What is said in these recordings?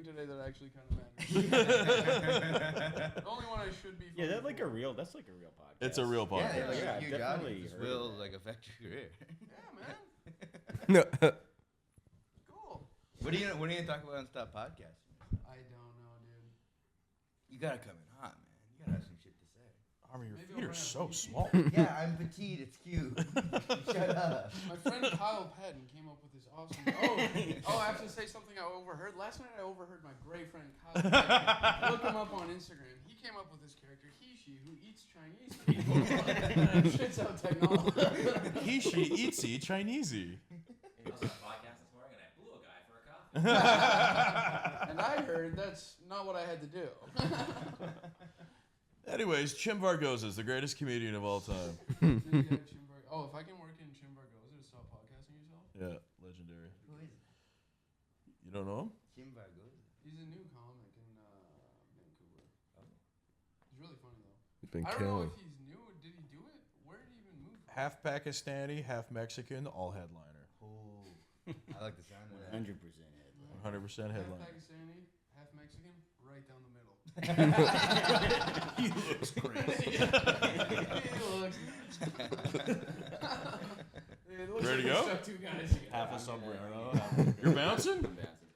today that actually kind of matters. The only one I should be. Yeah, that's like a real podcast. It's a real podcast. Yeah, huge definitely. audience will like affect your career. Yeah, man. Cool. What are you gonna talk about on Stop Podcast? I don't know, dude. You gotta come in hot, man. You gotta have some shit to say. Army, your Maybe feet I'll are rap. so small. Yeah, I'm petite. It's cute. Shut up. My friend Kyle Patton came up with this awesome. Oh, I have to say something I overheard. Last night I overheard my great friend Kyle Patton. Look him up on Instagram. He came up with this character, he/she, who eats Chinese people. And shits out technology. He, she, eatsy, Chinesey. I was on a podcast this morning and I blew a guy for a coffee. And I heard that's not what I had to do. Anyways, Chim Vargoza is the greatest comedian of all time. Oh, if I can work in Chim Vargoza to stop podcasting yourself? Yeah, legendary. Who is it? You don't know him? Jim Vargoza. He's a new comic in Vancouver. Oh. He's really funny though. He's been I don't know killing. if he's new. Did he do it? Where did he even move from? Half Pakistani, half Mexican, all headliner. Oh, I like the sound of that. 100% 100% Half headliner. Pakistani, half Mexican, right down the middle. He looks crazy. He looks. It looks Ready to like we go? stuck two guys together. Half a sombrero. You're bouncing?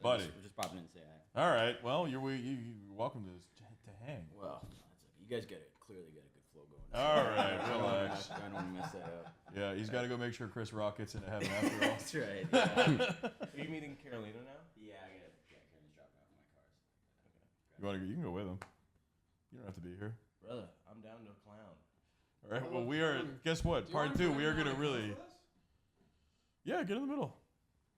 Buddy. We're just popping in to say hi. All right. Well, you're welcome to hang. Well, you guys clearly get a good flow going. All right. Relax. I don't want to mess that up. Yeah, he's got to go make sure Chris Rock gets into heaven after all. That's right. Yeah. Are you meeting Carolina now? Yeah, I got Carolina's dropping off my cars. You want to? You can go with him. You don't have to be here. Brother, I'm down to a clown. All right. Well, we are. Guess what? Do you Part want 2. to We are join gonna my really. class with us? Yeah, get in the middle.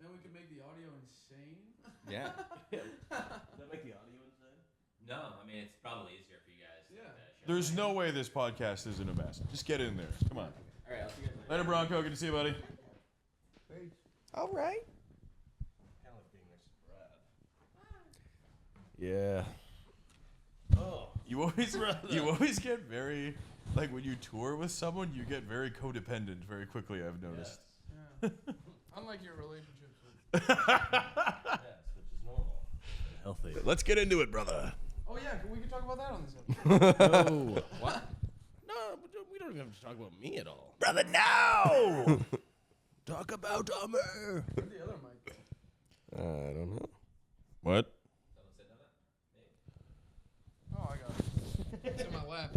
Then we can make the audio insane. Yeah. Does that make the audio insane? No, I mean, it's probably easier for you guys. Yeah. There's no way this podcast isn't a mess. Just get in there. Come on. All right, I'll see you guys Later, Bronco. Good to see you, buddy. All right. Kind of like being next to Brad. Yeah. Oh. You always get very, like when you tour with someone, you get very codependent very quickly, I've noticed. Yeah. Unlike your relationships with. Yes, which is normal. Healthy. Let's get into it, brother. Oh yeah, we can talk about that on this episode. No. What? No, we don't even have to talk about me at all. Brother, now! Talk about Amar. Where'd the other mic go? I don't know. What? Someone said no, me. Oh, I got it. It's in my lap.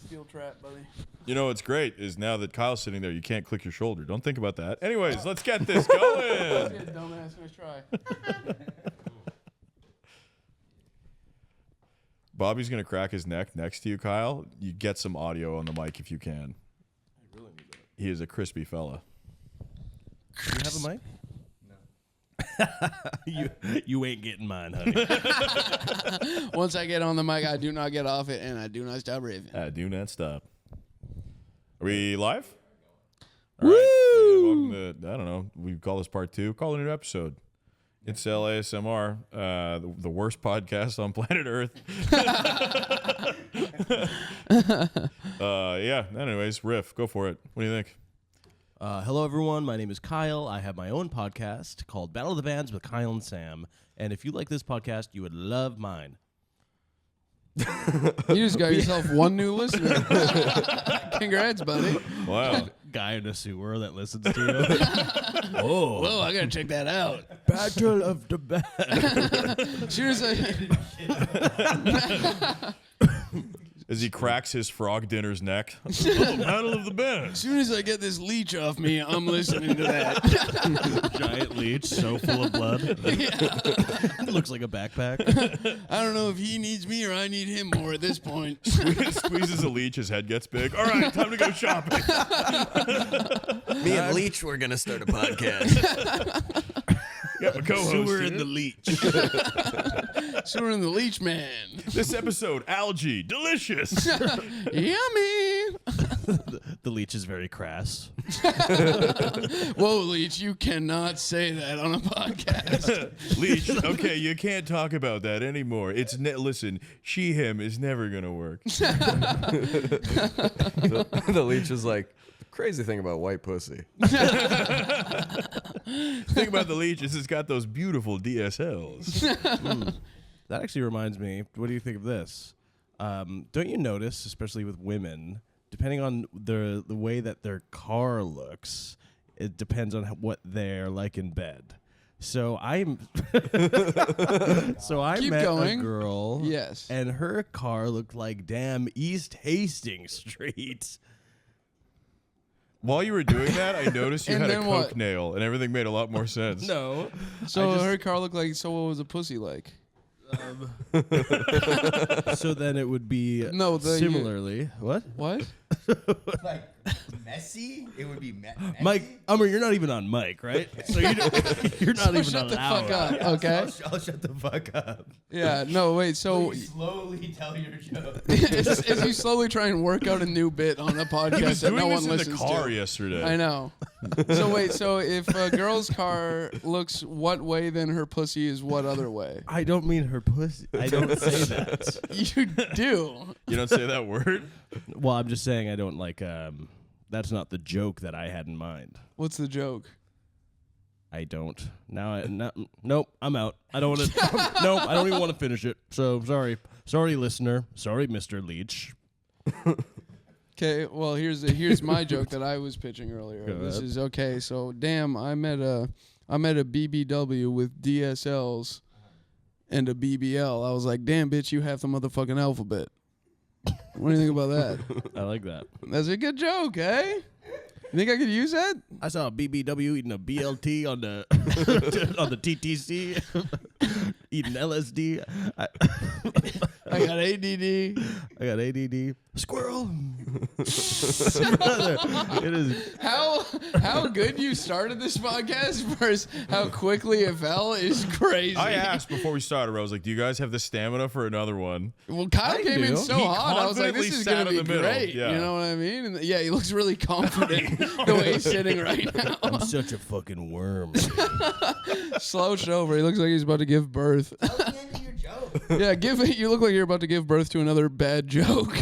Steel trap, buddy. You know what's great is now that Kyle's sitting there, you can't click your shoulder. Don't think about that. Anyways, let's get this going. Yeah, dumbass, nice try. Bobby's going to crack his neck next to you, Kyle. You get some audio on the mic if you can. I really need that. He is a crispy fella. Do you have a mic? No. you ain't getting mine, honey. Once I get on the mic, I do not get off it, and I do not stop riffing. Do not stop. Are we live? All right. Welcome to, I don't know, we call this part 2. Call it a new episode. Incel ASMR, the worst podcast on planet Earth. Yeah, anyways, riff. Go for it. What do you think? Hello, everyone. My name is Kyle. I have my own podcast called Battle of the Bands with Kyle and Sam. And if you like this podcast, you would love mine. You just got yourself one new listener. Congrats, buddy. Wow. Guy in a sewer that listens to you. Oh. Whoa, I gotta check that out. Battle of the Bands. Soon as As he cracks his frog dinner's neck. Oh, Battle of the Bands. soon as I get this leech off me, I'm listening to that. Giant leech, so full of blood. It looks like a backpack. I don't know if he needs me or I need him more at this point. Squeezes a leech, his head gets big. All right, time to go shopping. Me and Leech, we're going to start a podcast. Got my co-host Sewer here. in the Leech. Sewer in the leech man. This episode, algae, delicious. Yummy. The Leech is very crass. Whoa, leech, you cannot say that on a podcast. Leech, okay, you can't talk about that anymore. It's listen, she him is never gonna work. The leech is like, Crazy thing about white pussy. The thing about the leech is it's got those beautiful DSLs. That actually reminds me. What do you think of this? Don't you notice, especially with women, depending on the way that their car looks, it depends on what they're like in bed. So I Keep met going. a girl. Yes. And her car looked like damn East Hastings Street. While you were doing that, I noticed you And had a then coke what? nail, and everything made a lot more sense. No. So I just- her car looked like. So what was a pussy like? So then it would be No, similarly. What? What? Like messy? It would be messy. Mike, Amar, you're not even on mic, right? So you're not even Shut the allowed. fuck up, okay? I'll shut the fuck up. Yeah. No. Wait. So Please slowly tell your joke. as you slowly try and work out a new bit on a He was podcast that doing no this one in the listens car to. yesterday. I know. So wait. So if a girl's car looks what way, then her pussy is what other way? I don't mean her pussy. I don't say that. You do. You don't say that word? Well, I'm just saying I don't like. That's not the joke that I had in mind. What's the joke? I don't. Nope. I'm out. I don't want to. Nope. I don't even want to finish it. So sorry, listener. Sorry, Mr. Leach. Okay, well here's my joke that I was pitching earlier. Go This ahead. is okay. So damn, I met a BBW with DSLs and a BBL. I was like, damn, bitch, you have the motherfucking alphabet. What do you think about that? I like that. That's a good joke, eh? You think I could use that? I saw a BBW eating a BLT on the on the TTC, eating LSD. I got ADD. I got ADD. Squirrel. Brother, it is. How good you started this podcast versus how quickly it fell is crazy. I asked before we started, I was like, do you guys have the stamina for another one? Well, Kyle came in do. so He hot. I was like, this confidently is sat going to in be the middle. great. Yeah. You know what I mean? And yeah, he looks really confident the way he's sitting right now. I'm such a fucking worm. Slouched over. He looks like he's about to give birth. Tell the end of your joke. Yeah, you look like you're about to give birth to another bad joke.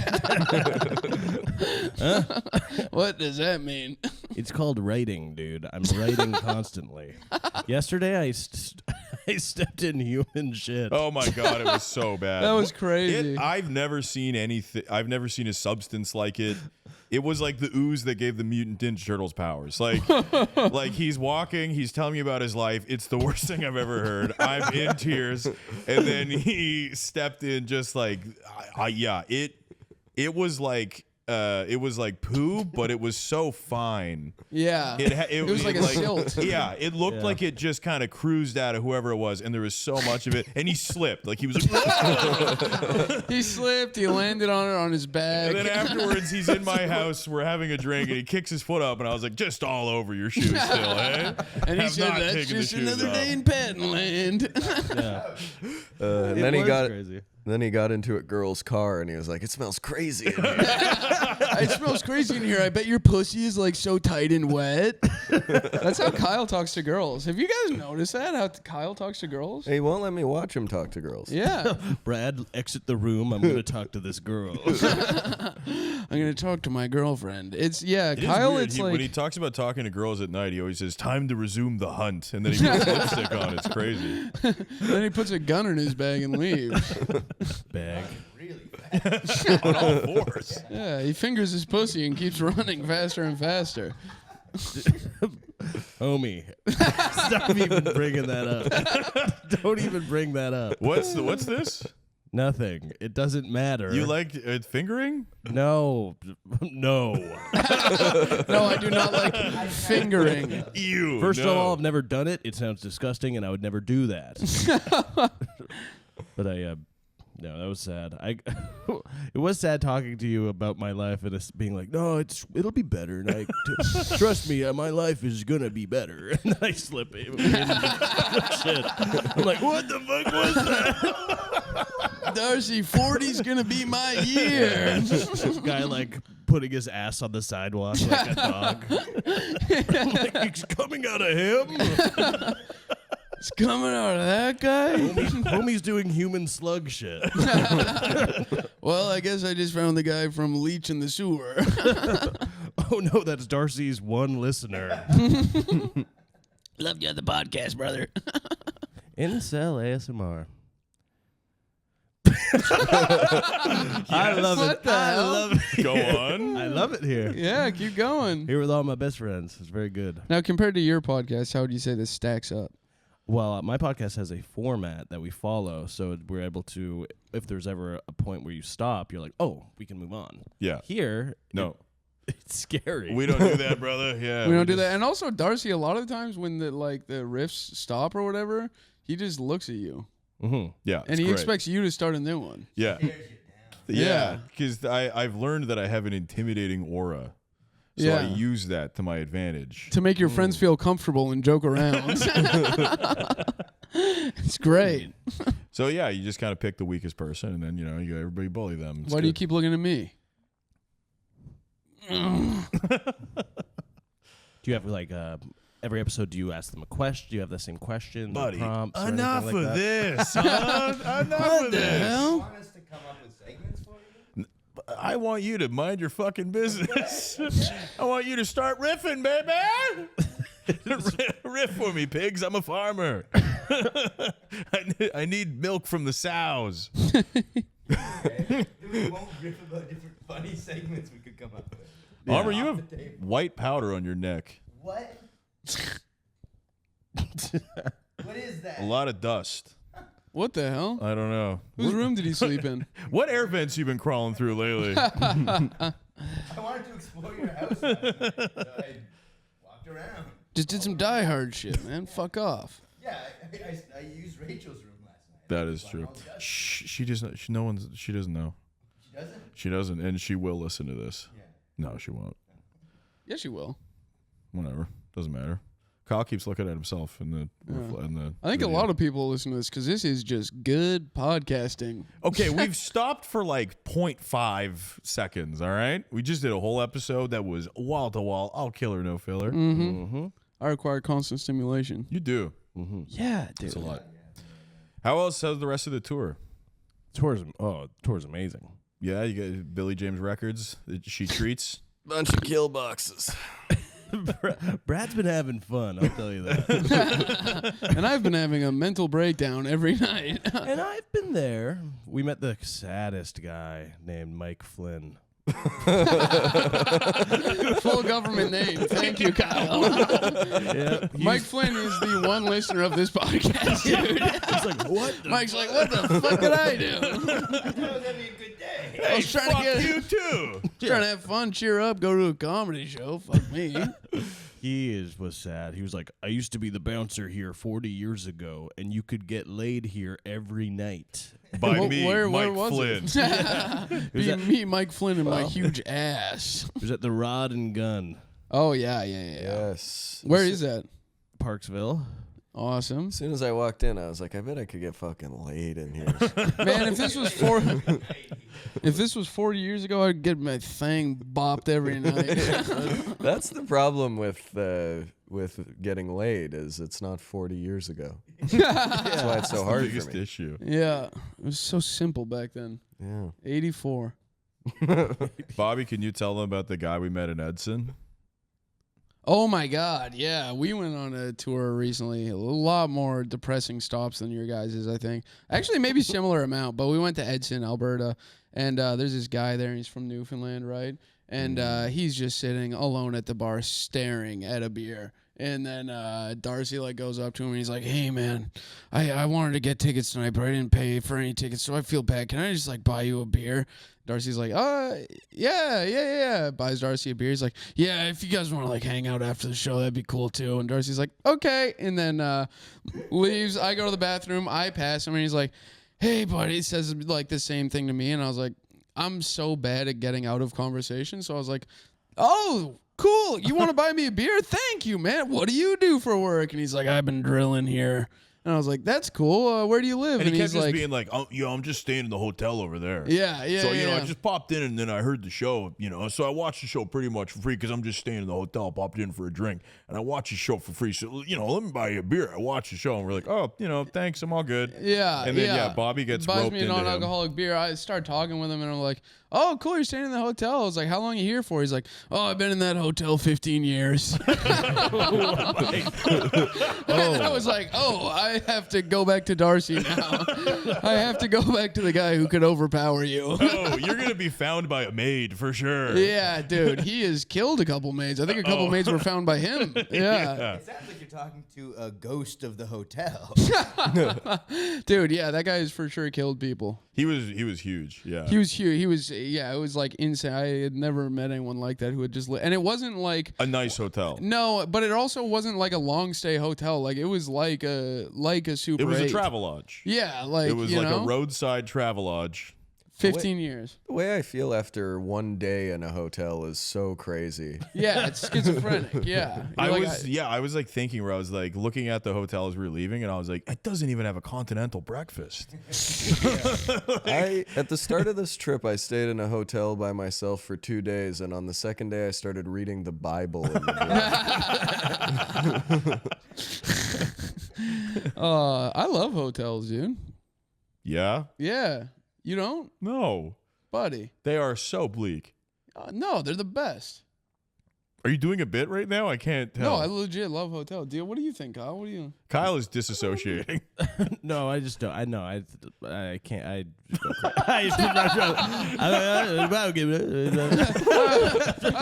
What does that mean? It's called writing, dude. I'm writing constantly. Yesterday, I stepped in human shit. Oh my god, it was so bad. That was crazy. I've never seen anything. I've never seen a substance like it. It was like the ooze that gave the Mutant Ninja Turtles powers. Like he's walking, he's telling me about his life. It's the worst thing I've ever heard. I'm in tears, and then he stepped in just like, it was like poo, but it was so fine. Yeah. It was like a silt. Yeah, it looked like it just kind of cruised out of whoever it was, and there was so much of it. And he slipped, like he was like, He slipped. He landed on it on his back. and then afterwards he's in my house, we're having a drink, and he kicks his foot up, and I was like, just all over your shoes still, eh? And he Have said, not that's taken the just shoes another off." day in patent land. And It then he was got crazy. then he got into a girl's car and he was like, "It smells crazy in here." It smells crazy in here. I bet your pussy is like so tight and wet. That's how Kyle talks to girls. Have you guys noticed that? How Kyle talks to girls? He won't let me watch him talk to girls. Yeah. Brad, exit the room. I'm going to talk to this girl. I'm going to talk to my girlfriend. It's, yeah, It is Kyle, weird. it's When he like, talks about talking to girls at night, he always says, "Time to resume the hunt," and then he puts lipstick on. It's crazy. then he puts a gun in his bag and leaves. Bag. On all fours. Yeah, he fingers his pussy and keeps running faster and faster. Homie. Stop even bringing that up. Don't even bring that up. What's this? Nothing. It doesn't matter. You like fingering? No. No. No, I do not like fingering. Ew. First no. of all, I've never done it. It sounds disgusting, and I would never do that. But no, that was sad. It was sad talking to you about my life and us being like, no, it'll be better. And trust me, my life is gonna be better. And I slip it. Shit. I'm like, what the fuck was that? Darcy, 40's gonna be my year. This guy like putting his ass on the sidewalk like a dog. I'm like, it's coming out of him. It's coming out of that guy. Homie's doing human slug shit. Well, I guess I just found the guy from Leech in the Sewer. Oh no, that's Darcy's one listener. Love you on the podcast, brother. Incel ASMR. I love What it. the I hell? love it. Go on. I love it here. Yeah, keep going. Here with all my best friends. It's very good. Now, compared to your podcast, how would you say this stacks up? Well, my podcast has a format that we follow, so we're able to, if there's ever a point where you stop, you're like, oh, we can move on. Yeah. Here, No. it's scary. We don't do that, brother. Yeah. We don't do that. And also, Darcy, a lot of the times when the riffs stop or whatever, he just looks at you. Mm-hmm. Yeah. And he expects you to start a new one. Yeah. Tears you down. Yeah. Because I've learned that I have an intimidating aura. So I Yeah. use that to my advantage. To make your friends feel comfortable and joke around. It's great. So yeah, you just kind of pick the weakest person, and then you everybody bully them. It's Why do you good. keep looking at me? Do you have like every episode? Do you ask them a question? Do you have the same question, Buddy, prompts, or enough anything like of that? this, son. Enough of the this. hell? You want us to come up with segments for you? I want you to mind your fucking business. I want you to start riffing, baby. Riff for me, pigs. I'm a farmer. I need milk from the sows. Okay. We won't riff about different funny segments we could come up with. Armor, you Off have the table. white powder on your neck. What? What is that? A lot of dust. What the hell? I don't know. Whose room did he sleep in? What air vents you been crawling through lately? I wanted to explore your house last night, so I walked around. Just did some Die Hard shit, man. Fuck off. Yeah, I used Rachel's room last night. That is Like, true. all the dust. Shh, she doesn't. She doesn't know. She doesn't? She doesn't, and she will listen to this. Yeah. No, she won't. Yes, you will. Whatever. Doesn't matter. Kyle keeps looking at himself in the. I think a lot of people listen to this because this is just good podcasting. Okay, we've stopped for like 0.5 seconds. All right, we just did a whole episode that was wall to wall, all killer, no filler. Mm-hmm. I require constant stimulation. You do. Yeah, dude. It's a lot. How else? How's the rest of the tour? Tour's amazing. Yeah, you got Billy James Records that she treats. Bunch of kill boxes. Brad's been having fun, I'll tell you that. And I've been having a mental breakdown every night. And I've been there. We met the saddest guy named Mike Flynn. Full government name. Thank you, Kyle. Yeah, Mike Flynn is the one listener of this podcast, dude. He's like, what? Mike's like, what the fuck did I do? I was having a good day. I was trying to get you too. trying to have fun, cheer up, go to a comedy show. Fuck me. Was sad. He was like, I used to be the bouncer here 40 years ago, and you could get laid here every night. By Wh- me, where Mike was Flynn. it? Me, Mike Flynn, and my huge ass. It was at the Rod and Gun, Oh yeah. Yes. Where is that? Parksville. Awesome, As soon as I walked in, I was like, I bet I could get fucking laid in here. man. If this was 40 years ago, I'd get my thing bopped every night. That's the problem with getting laid is it's not 40 years ago. That's why it's so hard Biggest for me. issue. Yeah, it was so simple back then. Yeah. 84. Bobby, can you tell them about the guy we met in Edson? Oh my God, yeah. We went on a tour recently. A lot more depressing stops than your guys's, I think. Actually, maybe similar amount, but we went to Edson, Alberta, and there's this guy there, and he's from Newfoundland, right? And he's just sitting alone at the bar staring at a beer. And then Darcy goes up to him and he's like, hey man, I wanted to get tickets tonight, but I didn't pay for any tickets, so I feel bad. Can I just buy you a beer? Darcy's like, yeah. Buys Darcy a beer. He's like, yeah, if you guys want to hang out after the show, that'd be cool too. And Darcy's like, okay. And then leaves. I go to the bathroom. I pass him and he's like, hey buddy, he says the same thing to me. And I was like, I'm so bad at getting out of conversation. So I was like, oh, cool. You want to buy me a beer? Thank you, man. What do you do for work? And he's like, I've been drilling here And I was like, that's cool. Where do you live? And he kept he's just like, being like, "Oh, I'm just staying in the hotel over there." yeah. So, yeah. I just popped in and then I heard the show, so I watched the show pretty much for free because I'm just staying in the hotel, popped in for a drink, and I watched the show for free. So, let me buy you a beer. I watched the show and we're like, oh, thanks, I'm all good. Yeah. And then, Bobby gets buys roped me a into him. non-alcoholic beer. I start talking with him and I'm like, oh, cool, you're staying in the hotel. I was like, how long are you here for? He's like, oh, I've been in that hotel 15 years. And I was like, oh, I have to go back to Darcy now. I have to go back to the guy who could overpower you. Oh, you're going to be found by a maid for sure. Yeah, dude, he has killed a couple maids. I think a couple maids were found by him. Yeah. It sounds like you're talking to a ghost of the hotel. Dude, yeah, that guy has for sure killed people. He was huge. Yeah. He was huge. It was like insane. I had never met anyone like that who had just and it wasn't like a nice hotel. No, but it also wasn't like a long stay hotel. Like it was like a Super It was 8. a travel lodge. Yeah, like it was like a roadside travel lodge. 15 years. The way I feel after one day in a hotel is so crazy. Yeah, it's schizophrenic. Yeah. I was like thinking where I was like looking at the hotel as we were leaving and I was like, it doesn't even have a continental breakfast. At the start of this trip, I stayed in a hotel by myself for 2 days, and on the second day, I started reading the Bible. In the I love hotels, dude. Yeah? Yeah. You don't? No. Buddy. They are so bleak. No, they're the best. Are you doing a bit right now? I can't tell. No, I legit love hotel. Deal. What do you think, Kyle? What do you? Kyle is disassociating. No, I just don't. I know. I can't. I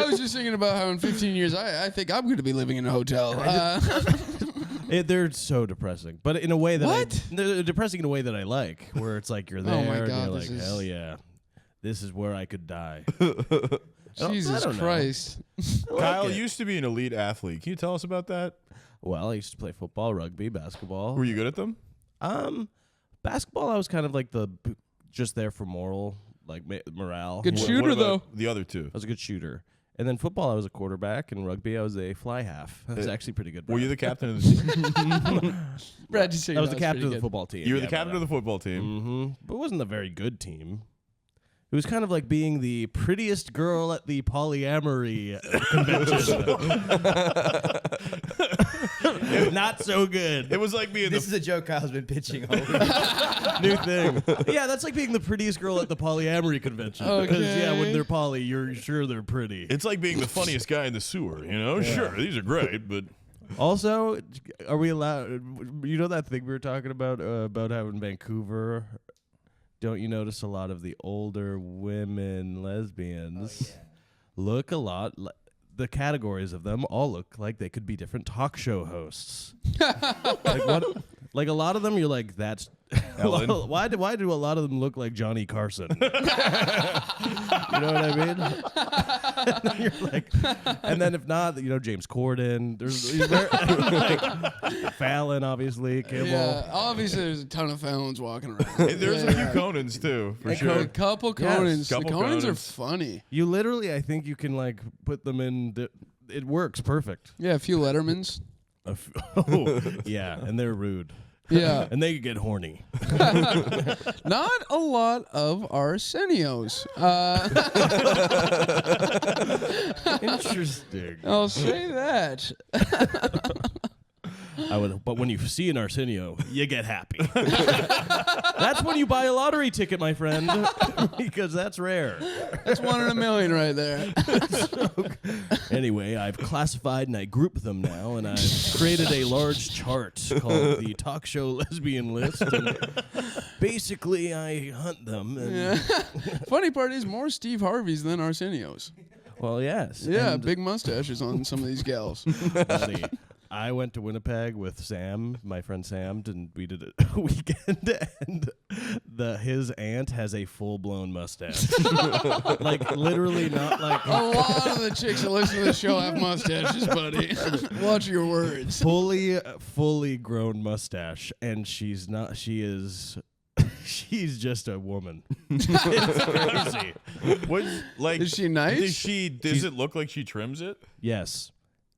was just thinking about how in 15 years I think I'm going to be living in a hotel. They're so depressing, but in a way that What? they're depressing in a way that I like, where it's like you're there Oh my and God, you're this like, is- hell yeah, this is where I could die. Jesus don't know. Christ. Kyle used to be an elite athlete. Can you tell us about that? Well, I used to play football, rugby, basketball. Were you good at them? Basketball, I was kind of like just there for morale, like morale. Good I shooter, What about though. the other two? was a good shooter. And then football, I was a quarterback, and rugby, I was a fly half. That was actually pretty good. Were you Brad. the captain of the team? Brad, just say I was the captain of the football team. You were the captain of the football team. Mm-hmm. But it wasn't a very good team. It was kind of like being the prettiest girl at the polyamory convention. Not so good. It was like being This is a joke Kyle's been pitching all week. New thing. Yeah, that's like being the prettiest girl at the polyamory convention. Because, yeah, when Okay. they're poly, you're sure they're pretty. It's like being the funniest guy in the sewer, Sure, these are great, but Also, are we allowed... You know that thing we were talking about how in Vancouver... Don't you notice a lot of the older women lesbians look a lot like... The categories of them all look like they could be different talk show hosts. Like what? Like a lot of them, you're like, that's Ellen. why do a lot of them look like Johnny Carson? You know what I mean? And then you're like, and then if not, James Corden. There's like, Fallon, obviously, Kimmel. Yeah, obviously there's a ton of Fallons walking around. there's a few Conans too, for sure. A couple Conans. Couple The Conans are Conans. funny. You literally, I think you can like put them in. It works perfect. Yeah, a few Lettermans. Oh, yeah, and they're rude. Yeah. And they get horny. Not a lot of Arsenios. Interesting. I'll say that. But when you see an Arsenio, you get happy. That's when you buy a lottery ticket, my friend, because that's rare. That's 1 in a million right there. Anyway, I've classified and I group them now, and I've created a large chart called the Talk Show Lesbian List. And basically, I hunt them. And, Yeah. Funny part is more Steve Harveys than Arsenios. well, yes. Yeah, and, big mustaches on some of these gals. buddy, I went to Winnipeg with Sam, my friend Sam, and we did a weekend, and his aunt has a full-blown mustache. Like, literally not like... A lot of the chicks that listen to the show have mustaches, buddy. Watch your words. fully grown mustache, and she's just a woman. It's crazy. What, like, Is she nice? does it look like she trims it? Yes.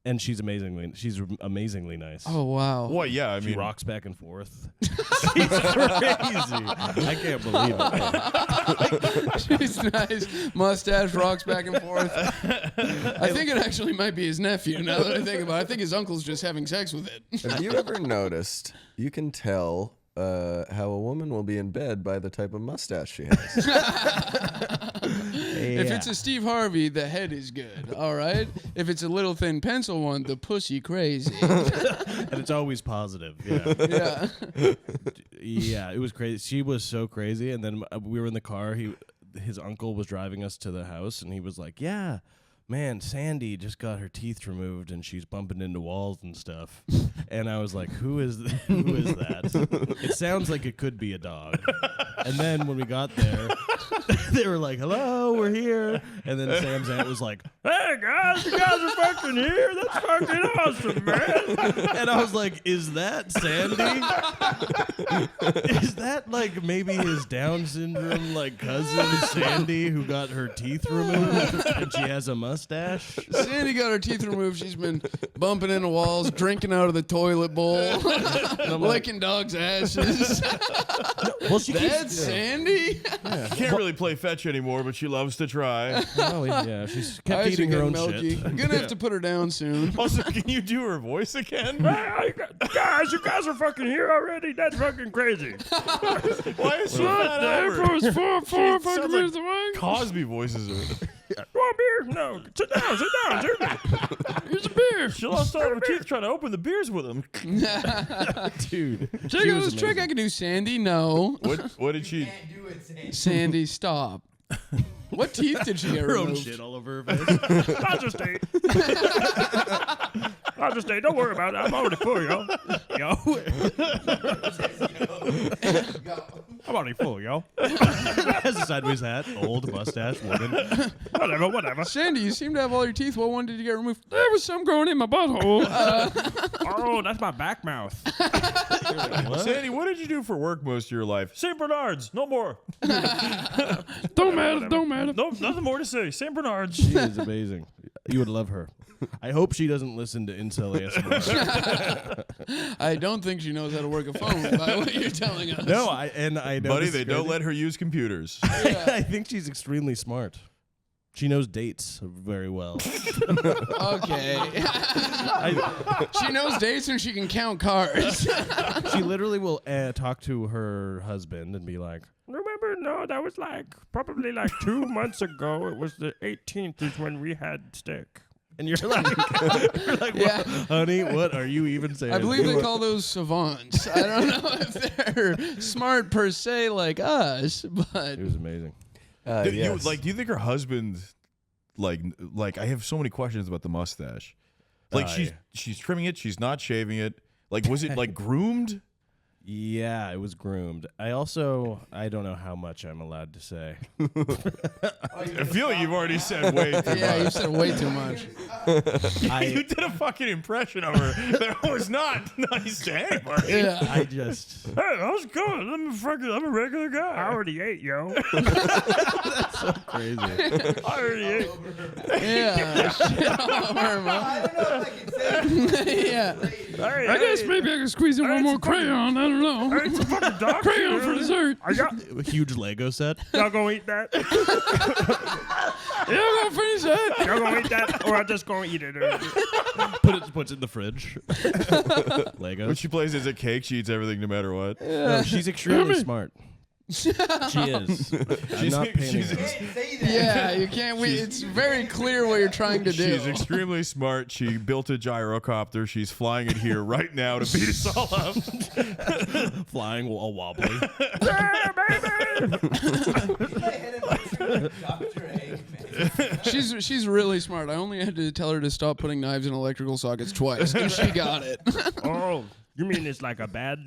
And she's amazingly nice. Oh wow. What? Yeah, I She mean, rocks back and forth. She's crazy. I can't believe it. She's nice. Mustache rocks back and forth. I think it actually might be his nephew. Now that I think about it, I think his uncle's just having sex with it. Have you ever noticed you can tell how a woman will be in bed by the type of mustache she has? If it's a Steve Harvey, the head is good. All right. If it's a little thin pencil one, the pussy crazy. And it's always positive. Yeah. Yeah. Yeah, it was crazy. She was so crazy. And then we were in the car. His uncle was driving us to the house, and he was like, "Yeah, man, Sandy just got her teeth removed, and she's bumping into walls and stuff." And I was like, "Who is that?" It sounds like it could be a dog. And then when we got there, they were like, "Hello, we're here." And then Sam's aunt was like, "Hey guys, you guys are fucking here. That's fucking awesome, man." And I was like, "Is that Sandy? Is that like maybe his Down syndrome like cousin Sandy who got her teeth removed and she has a mustache?" Sandy got her teeth removed. She's been bumping into walls, drinking out of the toilet bowl, licking dogs' asses. Well, she That's Sandy? she can't really play fetch anymore, but she loves to try. Oh, yeah, she's kept Eyes are eating her getting own milky. shit. I'm gonna have to put her down soon. Also, can you do her voice again? Guys, you guys are fucking here already? That's fucking crazy. Why is she not ever? It's four fucking Sounds minutes like away. Cosby voices are. Want beer? No. Sit down, seriously. Here's a beer. She lost all her teeth trying to open the beers with him. Dude. Check out this trick I can do, Sandy. No. What did she? Can't do it, Sam. Sandy, stop. What teeth did she get Her own removed? shit all over her face. I'll just stay. I'll just stay. Don't worry about it. I'm already full, yo. Yo. Go. I'm already full, yo. Has a sideways hat, old mustache woman. Whatever. Sandy, you seem to have all your teeth. What one did you get removed? There was some growing in my butthole. Oh, that's my back mouth. Sandy, what did you do for work most of your life? St. Bernard's, no more. Don't matter. No, nothing more to say. St. Bernard's. She is amazing. You would love her. I hope she doesn't listen to Incel ASMR. I don't think she knows how to work a phone by what you're telling us. No, I know. Buddy, this they is don't crazy. let her use computers. I think she's extremely smart. She knows dates very well. Okay. She knows dates and she can count cars. She literally will talk to her husband and be like, Remember? No, that was probably 2 months ago. It was the 18th is when we had steak. and you're like, Yeah. honey, what are you even saying? I believe they call those savants. I don't know if they're smart per se like us, but It was amazing. Do you Yes. do you think her husband like I have so many questions about the mustache. Like she's trimming it, she's not shaving it. Like was it like groomed? Yeah, it was groomed. I don't know how much I'm allowed to say. I feel like you've already said way too yeah, you much. said way too much. You did a fucking impression of her that was not nice to anybody. Yeah. I just Hey, how's it going? I'm a regular guy. I already ate, yo. crazy. I already ate. Yeah. Shit all over her mouth. I don't know if I can say Yeah. I guess maybe I can squeeze in one more crayon. I don't know. I ate some fucking dog crayon for dessert. I got. A huge Lego set. Y'all gonna eat that? Yeah, I'm gonna finish that. Y'all gonna eat that, or I'm just gonna eat it? Puts it in the fridge. Lego. When she plays as a cake, she eats everything no matter what. No, she's extremely smart. She is. I'm not painting her. can't say that. Yeah, you can't. It's very clear what you're trying to do. She's extremely smart. She built a gyrocopter. She's flying it here right now to beat us all up. Flying all wobbly. Yeah, baby. My head in my shirt, Dr. Eggman. She's really smart. I only had to tell her to stop putting knives in electrical sockets twice, and she got it. Oh, you mean it's like a bad?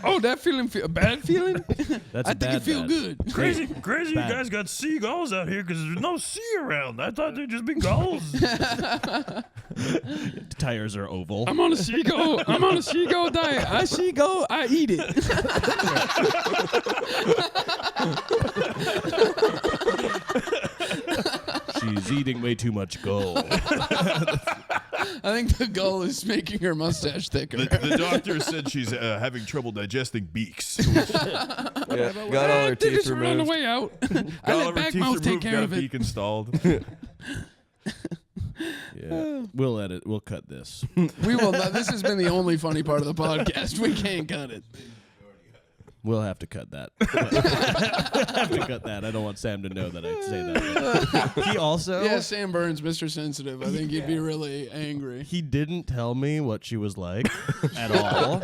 Oh, that feeling, a bad feeling? That's I a think bad it feel bad. good. Crazy, Bad. you guys got seagulls out here because there's no sea around. I thought they'd just be gulls. Tires are oval. I'm on a seagull. I'm on a seagull diet. I seagull, I eat it. She's eating way too much gold. I think the goal is making her mustache thicker. The doctor said she's having trouble digesting beaks. Yeah, got all her Did teeth this right on the removed. way out. I Got all let of her back teeth mouth take removed, care got a of it. beak installed. Yeah, we'll edit. We'll cut this. We will not. This has been the only funny part of the podcast. We can't cut it. We'll have to cut that. have to cut that. I don't want Sam to know that I say that. He also. Yeah, Sam Burns, Mr. Sensitive. I think he'd be really angry. He didn't tell me what she was like at all.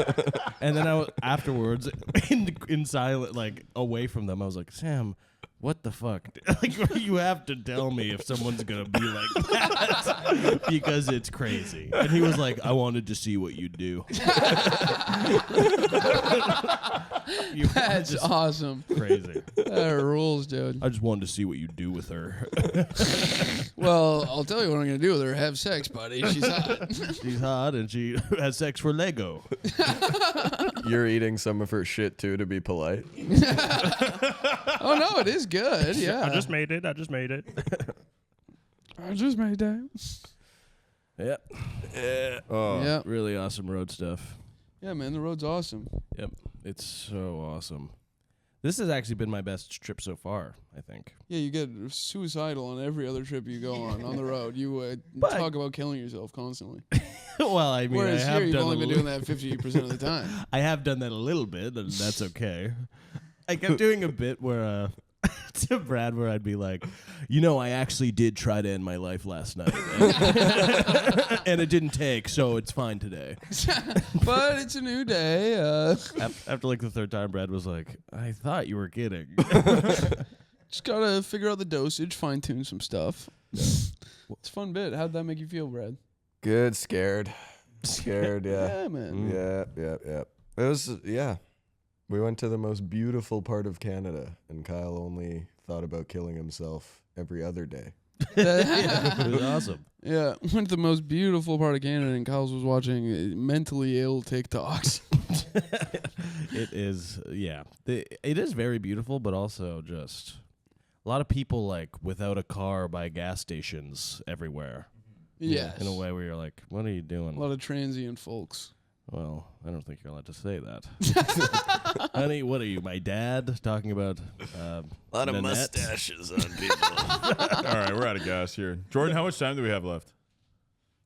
And then afterwards, in silent, like away from them, I was like, Sam, what the fuck? Like, you have to tell me if someone's gonna be like that because it's crazy. And he was like, I wanted to see what you do. That's awesome. Crazy. That rules, dude. I just wanted to see what you do with her. Well, I'll tell you what I'm going to do with her. Have sex, buddy. She's hot. She's hot and she has sex for Lego. You're eating some of her shit too to be polite. Oh, no, it is good. Yeah. I just made it. I just made that. Yep. Oh, Yeah. Really awesome road stuff. Yeah, man, the road's awesome. Yep. It's so awesome. This has actually been my best trip so far, I think. Yeah, you get suicidal on every other trip you go on the road. You talk about killing yourself constantly. Well, I mean, Whereas I have here, you've done only a been li- doing that 50% of the time. I have done that a little bit, and that's okay. I kept doing a bit where to Brad where I'd be like, I actually did try to end my life last night. And it didn't take, so it's fine today. But it's a new day. After like the third time, Brad was like, I thought you were kidding. Just got to figure out the dosage, fine-tune some stuff. It's a fun bit. How'd that make you feel, Brad? Good, scared. Scared, yeah. Yeah, man. Yeah. It was, yeah. We went to the most beautiful part of Canada, and Kyle only thought about killing himself every other day. It was awesome. Yeah, went to the most beautiful part of Canada, and Kyle's was watching mentally ill TikToks. It is, yeah. It is very beautiful, but also just a lot of people like without a car by gas stations everywhere. Yes. In a way where you're like, what are you doing? A lot of transient folks. Well, I don't think you're allowed to say that. Honey, what are you, my dad? Talking about A lot of Nanette? mustaches on people. all right, we're out of gas here. Jordan, how much time do we have left?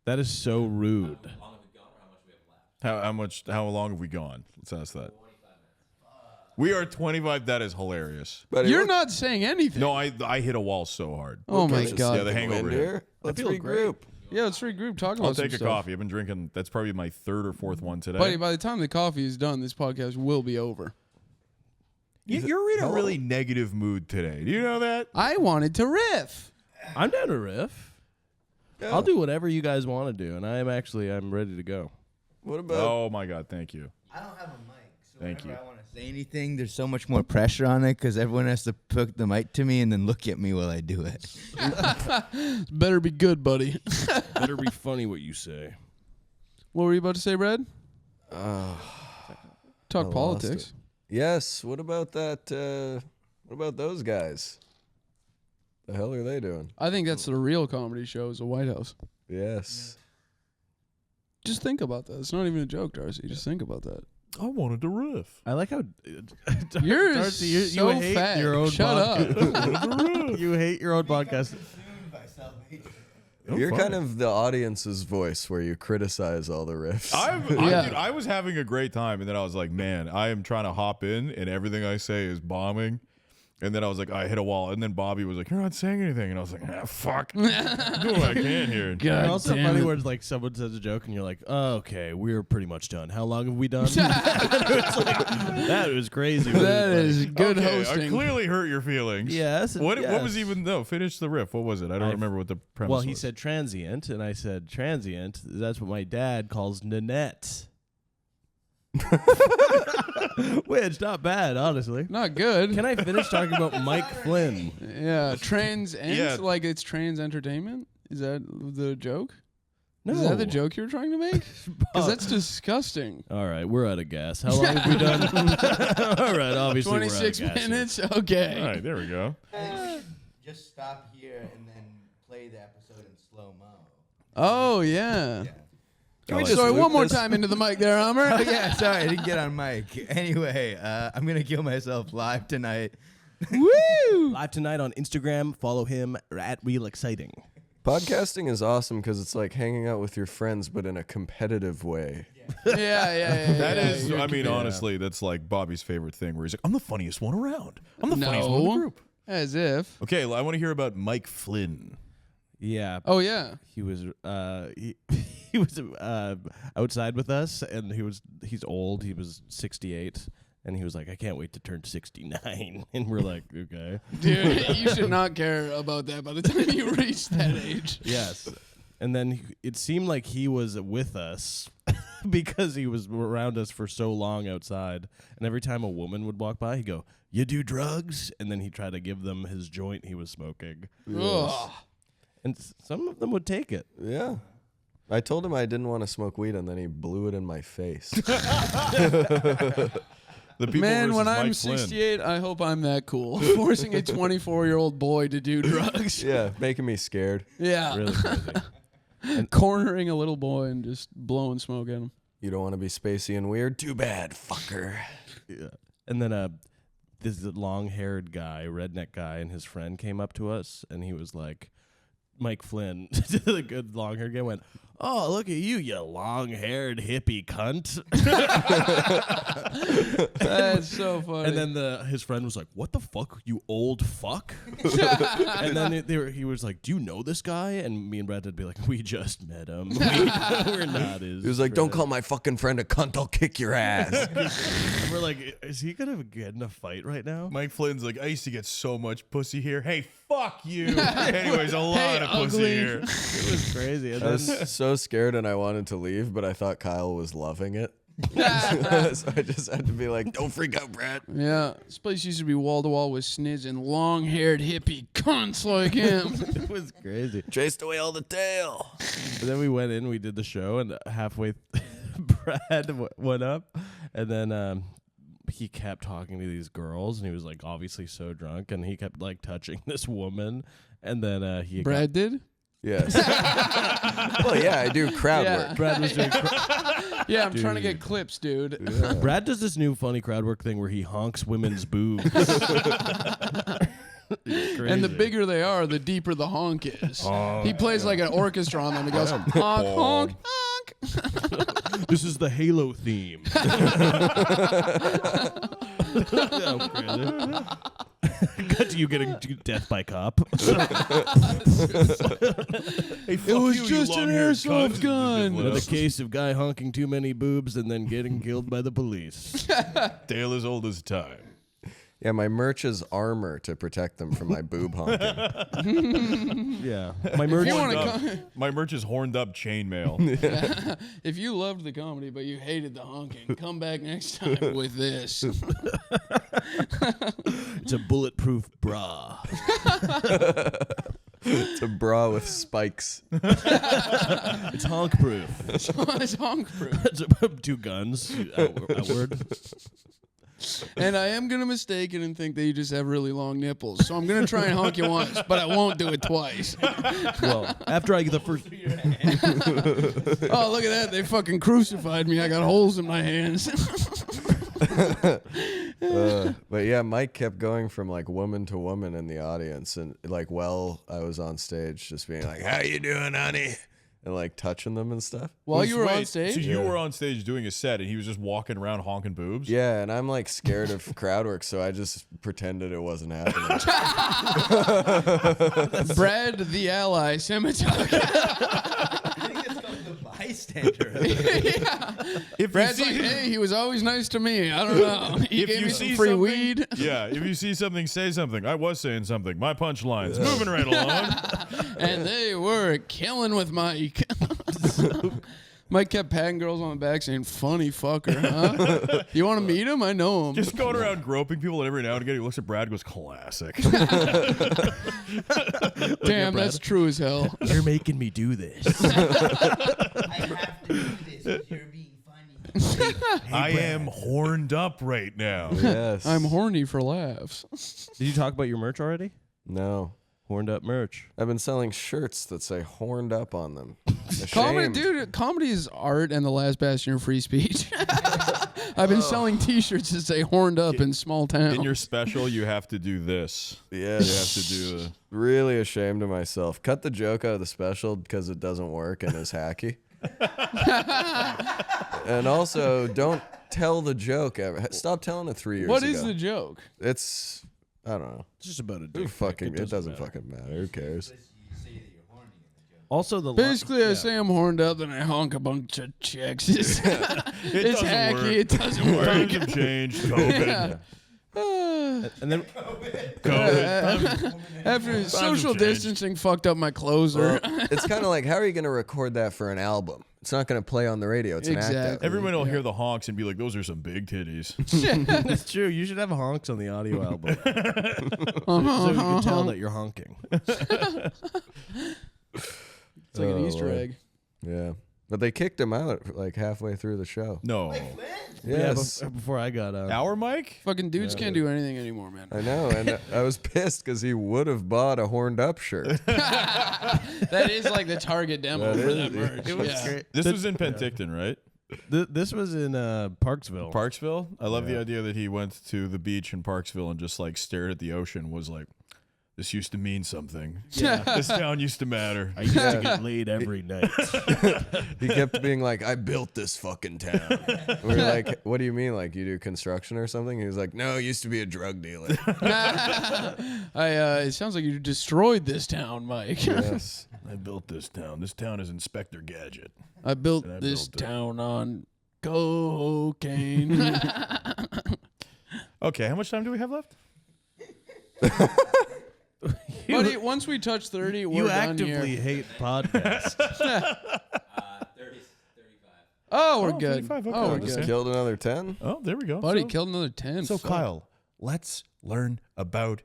That is so rude. How long have we gone or how much we have left? How long have we gone? Let's ask that. We are 25. That is hilarious. But You're not saying anything. No, I hit a wall so hard. Oh, my God. Yeah, the hangover hit. Let's feel great. regroup. Yeah, let's regroup. Talk about I'll some take a stuff. coffee. I've been drinking. That's probably my third or fourth one today. Buddy, by the time the coffee is done, this podcast will be over. You're in a really negative mood today. Do you know that? I wanted to riff. I'm down to riff. I'll do whatever you guys want to do, and I'm ready to go. What about Oh my God! Thank you. I don't have a mic, so Thank whenever you. I want to say anything, there's so much more pressure on it because everyone has to put the mic to me and then look at me while I do it. Better be good, buddy. Better be funny what you say. What were you about to say, Brad? I Talk lost politics. it. Yes, what about that? What about those guys? The hell are they doing? I think that's the real comedy show is the White House. Yes. Just think about that. It's not even a joke, Darcy. Just think about that. I wanted to riff. I like how You're Darcy, you so hate fat. your own Shut podcast. You hate your own podcast. You're kind of the audience's voice where you criticize all the riffs. I was having a great time, and then I was like, man, I am trying to hop in, and everything I say is bombing. And then I was like, I hit a wall. And then Bobby was like, you're not saying anything. And I was like, fuck. I'm doing what I can here. God It's also damn funny it. where it's like someone says a joke and you're like, oh, okay, we're pretty much done. How long have we done? It's like, that was crazy. That is good Okay, I hosting. clearly hurt your feelings. Yes. What was yes. even, no, finish the riff. What was it? I don't remember what the premise Well, was. he said transient, and I said transient. That's what my dad calls Nanette. Which, not bad, honestly. Not good. Can I finish talking about Mike Flynn? Yeah, trans Yeah. like it's trans entertainment? Is that the joke? No. Is that the joke you were trying to make? Because that's disgusting. All right, we're out of gas. How long have we done? All right, obviously 26 we're out of gas here. minutes? Okay. All right, there we go. Just stop here and then play the episode in slow mo. Oh, yeah. Can we like just Sorry, loop one more this? time into the mic there, Amar. Oh, yeah, sorry, I didn't get on mic. Anyway, I'm gonna kill myself live tonight. Woo! Live tonight on Instagram. Follow him at Real Exciting. Podcasting is awesome because it's like hanging out with your friends, but in a competitive way. Yeah. That is, you're I mean, yeah. honestly, that's like Bobby's favorite thing where he's like, I'm the funniest one around. I'm the funniest one in the No. group. As if. Okay, I want to hear about Mike Flynn. Yeah. Oh, yeah. He was he was outside with us, and he's old. He was 68, and he was like, I can't wait to turn 69. And we're like, okay. Dude, you should not care about that by the time you reach that age. Yes. And then it seemed like he was with us because he was around us for so long outside. And every time a woman would walk by, he'd go, you do drugs? And then he'd try to give them his joint he was smoking. Ugh. And some of them would take it. Yeah. I told him I didn't want to smoke weed, and then he blew it in my face. The people Man, when versus I'm Mike Flynn. 68, I hope I'm that cool. Forcing a 24-year-old boy to do drugs. Yeah, making me scared. Yeah. Really crazy. Cornering a little boy and just blowing smoke at him. You don't want to be spacey and weird? Too bad, fucker. Yeah. And then this long-haired guy, redneck guy, and his friend came up to us, and he was like, Mike Flynn, the good long-haired guy, went, oh, look at you long-haired hippie cunt. That's so funny. And then his friend was like, what the fuck, you old fuck? And then he was like, do you know this guy? And me and Brad would be like, we just met him. We're not his He was like, don't friend." call my fucking friend a cunt, I'll kick your ass. And we're like, is he going to get in a fight right now? Mike Flynn's like, I used to get so much pussy here. Hey, fuck you. Anyways, a lot of pussy ugly. here. It was crazy. And I then, was so scared and I wanted to leave, but I thought Kyle was loving it. So I just had to be like, don't freak out, Brad. Yeah, this place used to be wall to wall with sniz and long-haired hippie cunts like him. it was crazy. Chased away all the tail. But then we went in, we did the show, and halfway Brad went up, and then he kept talking to these girls, and he was like obviously so drunk, and he kept like touching this woman, and then he Brad did? Yes. Well, yeah, I do crowd Yeah. work. Brad was doing Yeah, I'm trying to Dude. get clips, dude. Brad does this new funny crowd work thing where he honks women's boobs. And the bigger they are, the deeper the honk is. He plays like an orchestra on them. He goes, honk, honk, honk. This is the Halo theme. Oh, crazy. Cut to you getting death by cop. Hey, fuck It was you, you just an long-haired airsoft cunt. gun. Another case of guy honking too many boobs and then getting killed by the police. Tale as old as time. Yeah, my merch is armor to protect them from my boob honking. Yeah. My merch. you Horned wanna up. My merch is horned up chainmail. If you loved the comedy but you hated the honking, come back next time with this. It's a bulletproof bra. It's a bra with spikes. It's honk proof. It's honk proof. It's two guns outward. And I am going to mistake it and think that you just have really long nipples. So I'm going to try and honk you once, but I won't do it twice. Well, after I get the first. Oh, look at that. They fucking crucified me. I got holes in my hands. But yeah, Mike kept going from like woman to woman in the audience, and like while I was on stage, just being like, "How you doing, honey?" and like touching them and stuff. While you were on Wait, stage? So you were on stage doing a set, and he was just walking around honking boobs? Yeah, and I'm like scared of crowd work, so I just pretended it wasn't happening. Brad the Ally, Semotiuk. I think it's called the bystander. If Brad's you like, see, hey, he was always nice to me. I don't know. He if gave you me see some free something- weed. Yeah, if you see something, say something. I was saying something. My punchlines. Moving right along. And they were killing with Mike. Mike kept patting girls on the back saying, funny fucker, huh? You want to meet him? I know him. Just going around groping people, and every now and again he looks at Brad and goes, classic. Damn, that's true as hell. You're making me do this. I have to do this because you're being funny. I am horned up right now. Yes. I'm horny for laughs. Did you talk about your merch already? No. Horned up merch. I've been selling shirts that say "horned up" on them. Comedy, Ashamed. dude. Comedy is art and the last bastion of free speech. I've been selling T-shirts that say "horned up" in small towns. In your special, you have to do this. Yeah, You have to do. really ashamed of myself. Cut the joke out of the special because it doesn't work and is hacky. And also, don't tell the joke ever. Stop telling it 3 years What ago. is the joke? It's I don't know. It's just about a Who dick fucking pic. it doesn't fucking matter. Who cares? Also, the Basically, I yeah. say I'm horned up and I honk a bunch of chicks. It's doesn't hacky. work. It doesn't work. Times have changed. COVID. And then After social changed. distancing fucked up my closer. It's kind of like, how are you going to record that for an album? It's not going to play on the radio. It's an act out. Exactly. Everyone will hear the honks and be like, "Those are some big titties." that's true. You should have honks on the audio album, so Uh-huh, you can tell that you're honking. It's like an Easter Lord. egg. Yeah. But they kicked him out like halfway through the show. No, Yes. Before I got our mic. Fucking dudes can't do anything anymore, man. I know. And I was pissed because he would have bought a horned up shirt. That is like the target demo That for is- that merch. It was Yeah. great. This was in Penticton, right? This was in Parksville. Parksville. I love the idea that he went to the beach in Parksville and just like stared at the ocean. Was like, this used to mean something. Yeah. This town used to matter. I used to get laid every night. He kept being like, I built this fucking town. We're like, what do you mean? Like, you do construction or something? He was like, no, I used to be a drug dealer. It sounds like you destroyed this town, Mike. Yes. I built this town. This town is Inspector Gadget. I built And I this built it. town on cocaine. Okay, how much time do we have left? Buddy, once we touch 30, we're You done actively here. hate podcasts. 30, 35. Oh, we're Oh, good. 35, okay. Oh, we're Just good. killed another 10. Oh, there we go. Buddy So- killed another 10. So Fuck. Kyle, let's learn about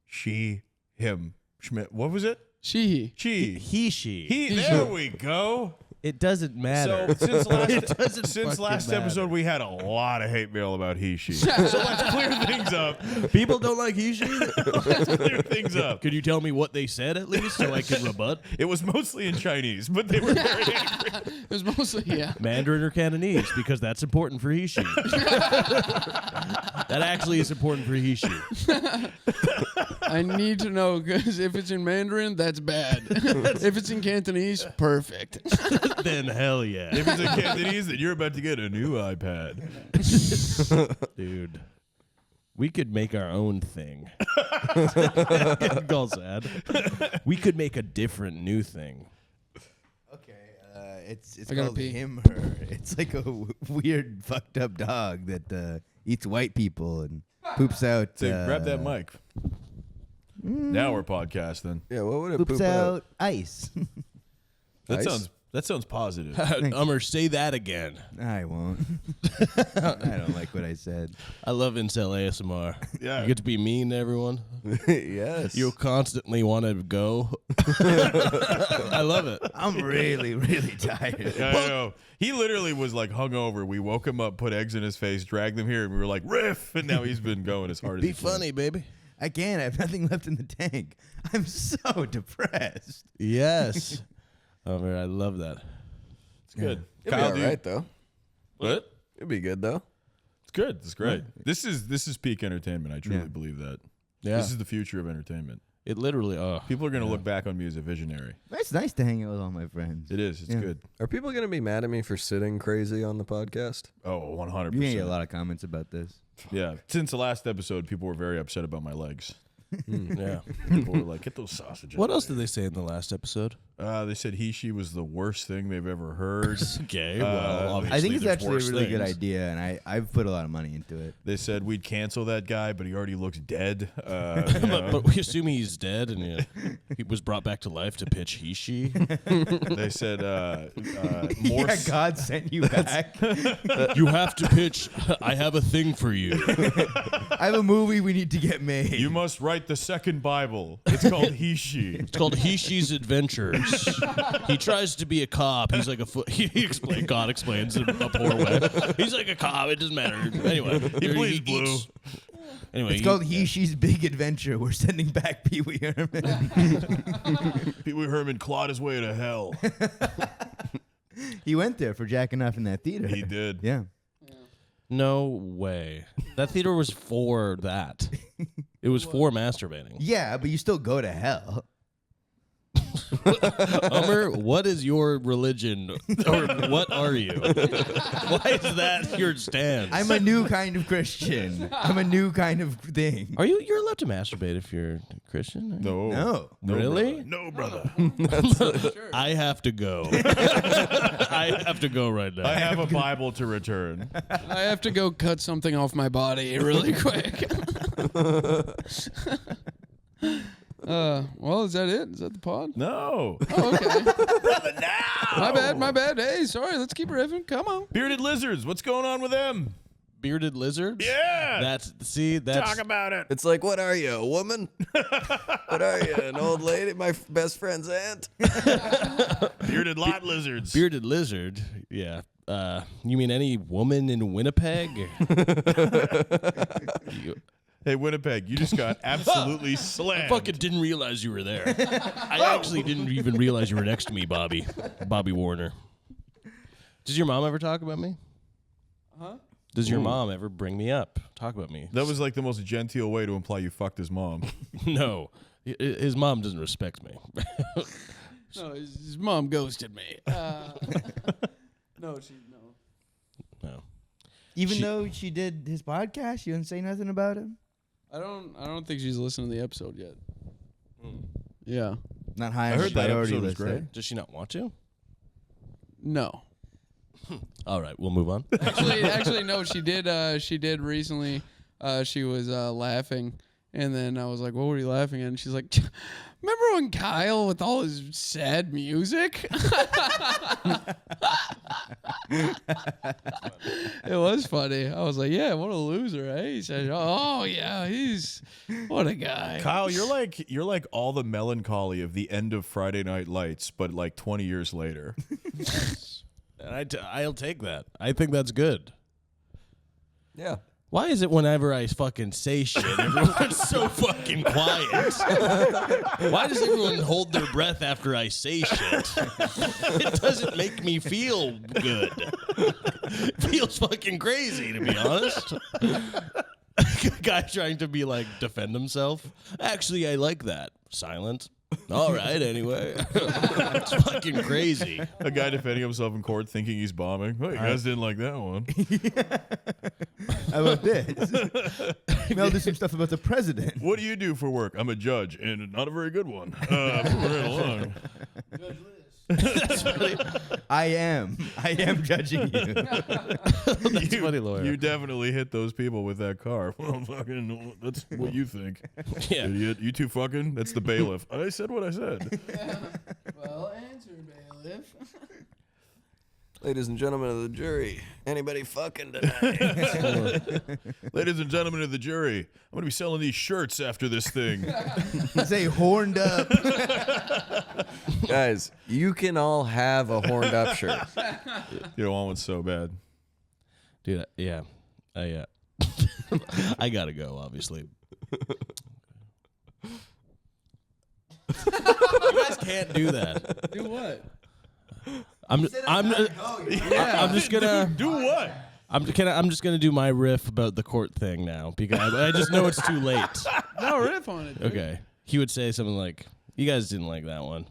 she, him, Schmidt. What was it? She. She. He, she. There we go. It doesn't matter. So since It doesn't since fucking last matter. episode, we had a lot of hate mail about he, she. So let's clear things up. People don't like he, she. Let's clear things up. Could you tell me what they said at least so I could rebut? It was mostly in Chinese, but they were very angry. It was mostly, yeah. Mandarin or Cantonese, because that's important for he, she. That actually is important for he, she. I need to know because if it's in Mandarin, that's bad. If it's in Cantonese, perfect. Then hell yeah. If it's in Cantonese, then you're about to get a new iPad. Dude. We could make our own thing. Getting all sad. We could make a different new thing. Okay, it's I gotta called pee. him her. It's like a weird fucked up dog that eats white people and poops out. Say, grab that mic. Now we're podcasting. Yeah, what would it Poops poop out out? ice. Ice? That sounds positive. Ummer, say that again. I won't. I don't like what I said. I love Incel ASMR. Yeah. You get to be mean to everyone. Yes. You constantly want to go. I love it. I'm really, really tired. I know. He literally was like hungover. We woke him up, put eggs in his face, dragged him here, and we were like, riff! And now he's been going as hard as Be he can. funny, baby. I can't. I have nothing left in the tank. I'm so depressed. Yes. Ummer, I love that. It's good. It'd be Kyle, all do you- right, though. What? It'd be good, though. It's good. It's great. This is peak entertainment. I truly Yeah. believe that. Yeah. This is the future of entertainment. It literally, People are going to look back on me as a visionary. It's nice to hang out with all my friends. It is. It's Yeah. good. Are people going to be mad at me for sitting crazy on the podcast? Oh, 100%. You get a lot of comments about this. Yeah. Since the last episode, people were very upset about my legs. yeah. People were like, get those sausages. What else did they say in the last episode? They said he, she was the worst thing they've ever heard. Okay, well, obviously I think it's there's actually a worse really good things. idea, and I've put a lot of money into it. They said we'd cancel that guy, but he already looks dead. You But, know. but we assume he's dead and he was brought back to life to pitch he, she. They said more. Yeah, God sent you back. You have to pitch, I have a thing for you. I have a movie we need to get made. You must write the second Bible. It's called he, she. It's called He, She's Adventures. He tries to be a cop. He's like God explains in a poor way. He's like a cop. It doesn't matter. Anyway. He bleeds blue. Anyway, It's called He, She's Big Adventure. We're sending back Pee Wee Herman. Pee Wee Herman clawed his way to hell. He went there for jacking off in that theater. He did. Yeah. No way. That theater was for that. It was for masturbating. Yeah, but you still go to hell. Amar, what is your religion? Or what are you? Why is that your stance? I'm a new kind of Christian. I'm a new kind of thing. Are you? You're allowed to masturbate if you're Christian? No. No. Really? No, brother. I have to go. I have to go right now. I have a Bible to return. I have to go cut something off my body really quick. Well, is that it? Is that the pod? No. Oh, okay. Brother, now. My bad. Hey, sorry. Let's keep riffing. Come on. Bearded lizards. What's going on with them? Bearded lizards? Yeah. That's Talk about it. It's like, what are you, a woman? What are you, an old lady? My best friend's aunt? Bearded lot lizards. bearded lizard. Yeah. You mean any woman in Winnipeg? Hey, Winnipeg, you just got absolutely slammed. I fucking didn't realize you were there. I actually didn't even realize you were next to me, Bobby Warner. Does your mom ever talk about me? Huh? Does your mom ever bring me up? Talk about me? That was like the most genteel way to imply you fucked his mom. No. His mom doesn't respect me. No, his mom ghosted me. No. No. Even though she did his podcast, you didn't say nothing about him? I don't think she's listened to the episode yet. Yeah. Not high I on heard the that priority episode was list. great. eh? Does she not want to? No. All right, we'll move on. Actually, no. She did recently. She was laughing, and then I was like, "What were you laughing at?" And she's like, "Remember when Kyle with all his sad music?" It was funny. I was like, "Yeah, what a loser, eh?" He said, "Oh yeah, what a guy." Kyle, you're like all the melancholy of the end of Friday Night Lights, but like 20 years later. And I'll take that. I think that's good. Yeah. Why is it whenever I fucking say shit, everyone's so fucking quiet? Why does everyone hold their breath after I say shit? It doesn't make me feel good. It feels fucking crazy, to be honest. Guy trying to be like, defend himself. Actually, I like that. Silent. All right, anyway. It's fucking crazy. A guy defending himself in court thinking he's bombing. Oh, you guys didn't like that one. How about this? Mel did some stuff about the president. What do you do for work? I'm a judge, and not a very good one. Moving right along. I am judging you. That's funny, lawyer. You definitely hit those people with that car. Well, fucking, that's what you think. Yeah. Idiot. You two fucking? That's the bailiff. I said what I said. Well, answer, bailiff. Ladies and gentlemen of the jury, anybody fucking tonight? Ladies and gentlemen of the jury, I'm going to be selling these shirts after this thing. Say horned up. Guys, you can all have a horned up shirt. You don't want one so bad. Dude, yeah. I gotta go, obviously. You guys can't do that. Do what? I'm just gonna Do what? I'm just gonna do my riff about the court thing now because I just know it's too late. No, riff on it. Dude. Okay. He would say something like, "You guys didn't like that one."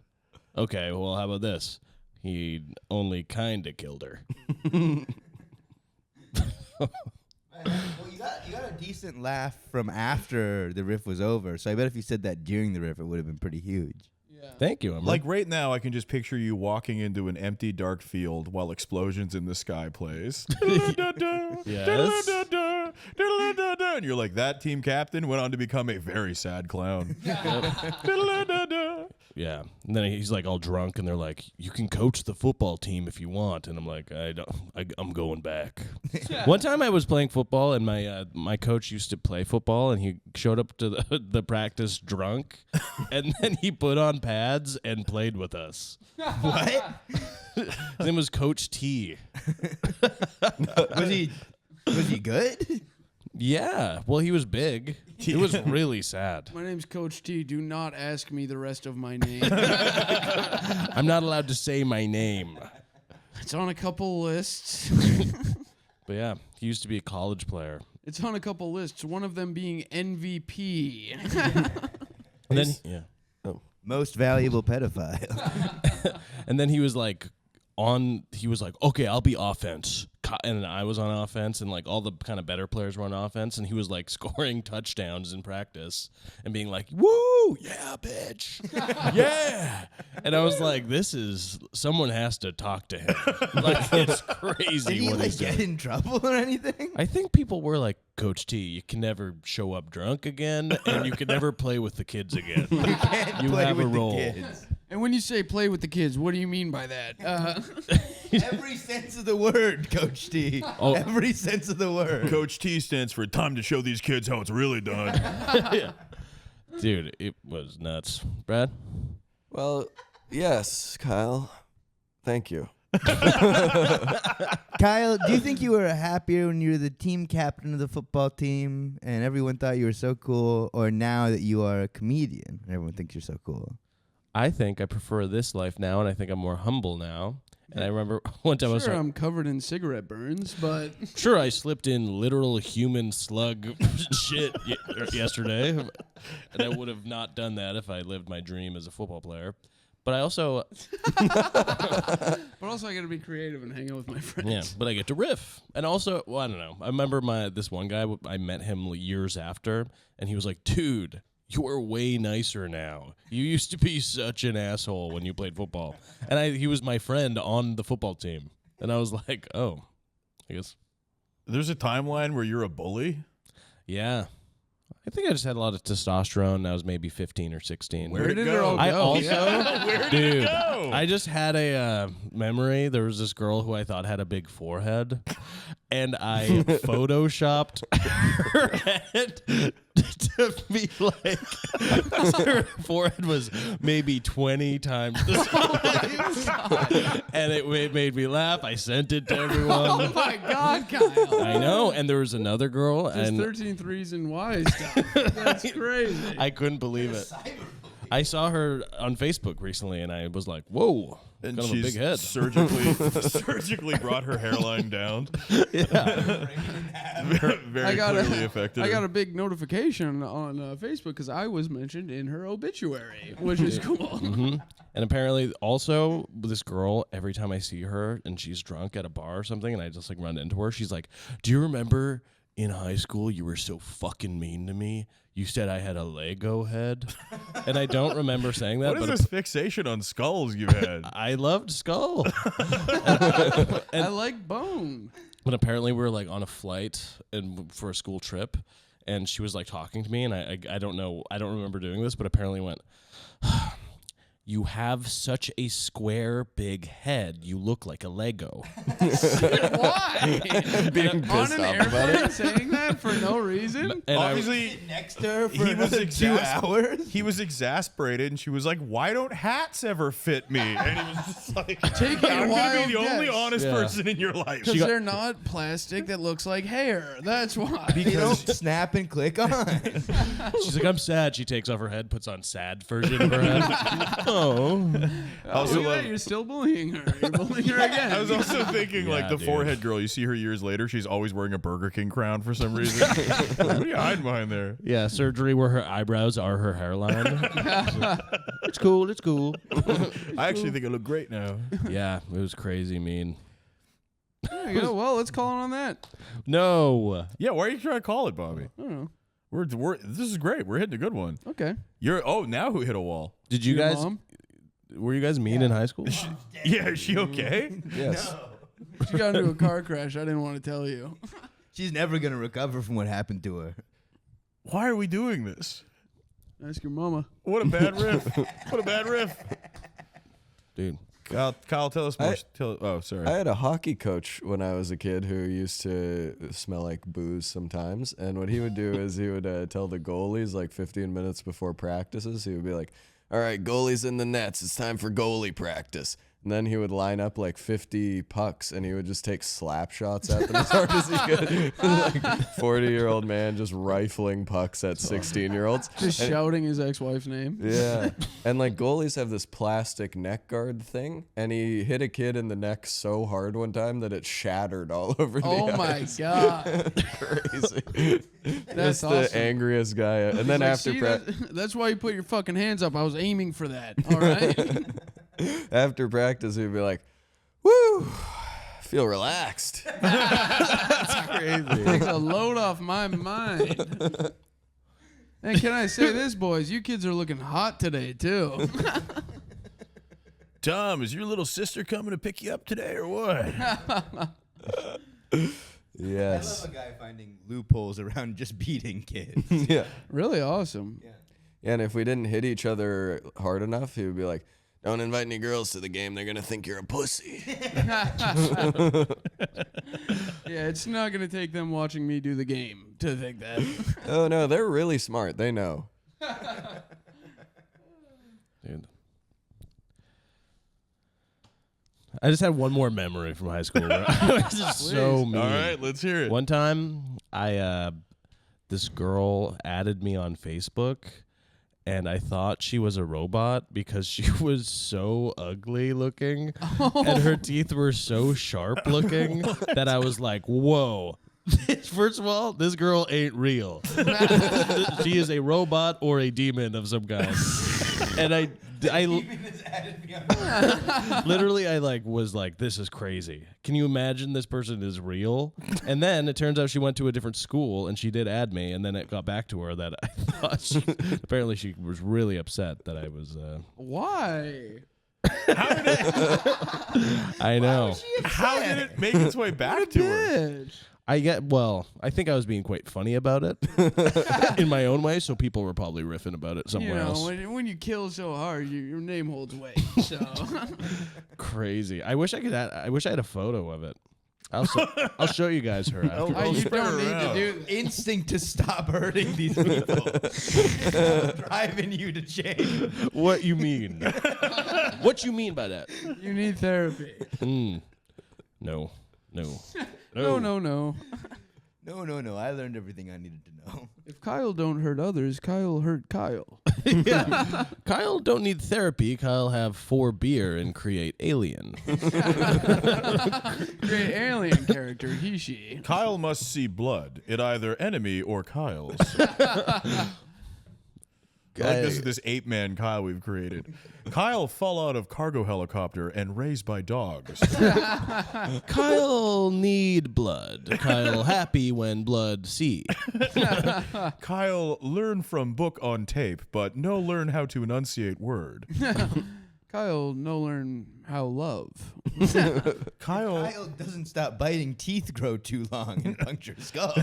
Okay, well, how about this? He only kinda killed her. Well, you got a decent laugh from after the riff was over, so I bet if you said that during the riff, it would have been pretty huge. Yeah. Thank you, Amar. Like right now, I can just picture you walking into an empty, dark field while Explosions in the Sky plays. Yes. And you're like, that team captain went on to become a very sad clown. Yeah. And then he's like all drunk and they're like, "You can coach the football team if you want." And I'm like, I'm going back. One time I was playing football and my coach used to play football and he showed up to the practice drunk and then he put on pads and played with us. What? His name was Coach T. Was he good? Yeah. Well, he was big. It was really sad. My name's Coach T. Do not ask me the rest of my name. I'm not allowed to say my name. It's on a couple lists. But yeah, he used to be a college player. It's on a couple lists. One of them being MVP. And then, yeah. Most valuable pedophile. And then he was like, okay, I'll be offense. And I was on offense, and like all the kind of better players were on offense, and he was like scoring touchdowns in practice and being like, woo, yeah, bitch. Yeah. And I was like, someone has to talk to him. Like, it's crazy Did he what like he's get doing. in trouble or anything? I think people were like, Coach T, you can never show up drunk again, and you can never play with the kids again. You can't You play have with a role. the kids. And when you say play with the kids, what do you mean by that? Every sense of the word, Coach T. Oh. Every sense of the word. Coach T stands for time to show these kids how it's really done. Dude, it was nuts. Brad? Well, yes, Kyle. Thank you. Kyle, do you think you were happier when you were the team captain of the football team and everyone thought you were so cool, or now that you are a comedian and everyone thinks you're so cool? I think I prefer this life now, and I think I'm more humble now. And I remember one time I was Sure, like, I'm covered in cigarette burns, but sure, I slipped in literal human slug shit yesterday, and I would have not done that if I lived my dream as a football player. But I also, I got to be creative and hang out with my friends. yeah, but I get to riff. And also, well, I don't know. I remember this one guy, I met him years after, and he was like, dude, you are way nicer now. You used to be such an asshole when you played football. And he was my friend on the football team. And I was like, oh, I guess. There's a timeline where you're a bully. Yeah. I think I just had a lot of testosterone. And I was maybe 15 or 16. Where did it all go? I also, Where did dude, it go? I just had a memory. There was this girl who I thought had a big forehead, and I photoshopped her head to be like her forehead was maybe 20 times the size, and it made me laugh. I sent it to everyone. Oh my God, Kyle. I know, and there was another girl, This and 13 threes and Y stuff. That's crazy. I couldn't believe it. I saw her on Facebook recently, and I was like, "Whoa, And kind of a she's big head." surgically brought her hairline down. Yeah. Very clearly affected. I got her. a big notification on Facebook because I was mentioned in her obituary, which is cool. Mm-hmm. And apparently, also this girl, every time I see her and she's drunk at a bar or something, and I just like run into her, she's like, "Do you remember in high school you were so fucking mean to me? You said I had a Lego head," and I don't remember saying that. What is but this fixation on skulls you've had? I loved Skull. I like Boon. But apparently we were like on a flight and for a school trip, and she was like talking to me, and I don't know, I don't remember doing this, but apparently went, "You have such a square big head. You look like a Lego." Why? Being On pissed an off about airplane it. saying that for no reason? And Obviously, Next to her for he was another 2 hours? He was exasperated, and she was like, "Why don't hats ever fit me?" And he was just like, Take a "I'm gonna wild be the only guess." honest Yeah. person in your life." Because they're not plastic that looks like hair. That's why. They don't snap and click on. She's like, "I'm sad." She takes off her head, puts on sad version of her head. Oh. Also Look at love- that, you're still bullying her. You're bullying her again. I was also thinking, like, Yeah, the dude. forehead girl. You see her years later, she's always wearing a Burger King crown for some reason. What are you hiding behind there? Yeah, surgery where her eyebrows are her hairline. It's cool. It's cool. I actually think I look great now. Yeah, it was crazy mean. There you go. Well, let's call it on that. No. Yeah, why are you trying to call it, Bobby? I don't know. This is great. We're hitting a good one. Okay. Now who hit a wall? Did you Your guys? mom? Were you guys mean in high school? Yeah, is she okay? Yes. She got into a car crash. I didn't want to tell you. She's never going to recover from what happened to her. Why are we doing this? Ask your mama. What a bad riff. What a bad riff. Dude. Kyle, tell us more. Oh, sorry. I had a hockey coach when I was a kid who used to smell like booze sometimes. And what he would do is he would tell the goalies like 15 minutes before practices, he would be like, "All right, goalies in the nets. It's time for goalie practice." And then he would line up like 50 pucks and he would just take slap shots at them as hard as he could. Like 40-year-old man just rifling pucks at 16-year-olds. Just shouting his ex-wife's name. Yeah. And like goalies have this plastic neck guard thing. And he hit a kid in the neck so hard one time that it shattered all over the Oh my ice. God. Crazy. That's That's awesome. the angriest guy. And then Like, after "See, practice. that's why you put your fucking hands up. I was aiming for that. All right. After practice, he'd be like, "Woo, feel relaxed." That's crazy. Takes a load off my mind. And can I say this, boys? You kids are looking hot today, too. Tom, is your little sister coming to pick you up today or what? Yes. I love a guy finding loopholes around just beating kids. Yeah. Really awesome. And if we didn't hit each other hard enough, he would be like, "Don't invite any girls to the game. They're gonna think you're a pussy." Yeah, it's not going to take them watching me do the game to think that. Oh no, they're really smart. They know. Dude. I just had one more memory from high school. Where I was just so mean. All right, let's hear it. One time, this girl added me on Facebook, and I thought she was a robot because she was so ugly looking, and her teeth were so sharp looking that I was like, "Whoa." First of all, this girl ain't real. She is a robot or a demon of some kind. And I literally, I was like, this is crazy. Can you imagine this person is real? And then it turns out she went to a different school and she did add me. And then it got back to her that I thought apparently she was really upset that I was. Why? I know. How did it make its way back to her? Bitch. I think I was being quite funny about it in my own way. So people were probably riffing about it somewhere else. When you kill so hard, your name holds weight. So Crazy. I wish I had a photo of it. I'll show you guys her after. you spread don't her need out. to do. Instinct to stop hurting these people. Driving you to change. What you mean? What you mean by that? You need therapy. No. No. No. I learned everything I needed to know. If Kyle don't hurt others, Kyle hurt Kyle. Yeah. Kyle don't need therapy. Kyle have 4 beer and create alien. Great alien character, he, she. Kyle must see blood. It either enemy or Kyle's. This ape-man Kyle we've created. Kyle fall out of cargo helicopter and raised by dogs. Kyle need blood. Kyle happy when blood see. Kyle learn from book on tape, but no learn how to enunciate word. Kyle no learn how love. Kyle Kyle doesn't stop biting. Teeth grow too long and puncture skull.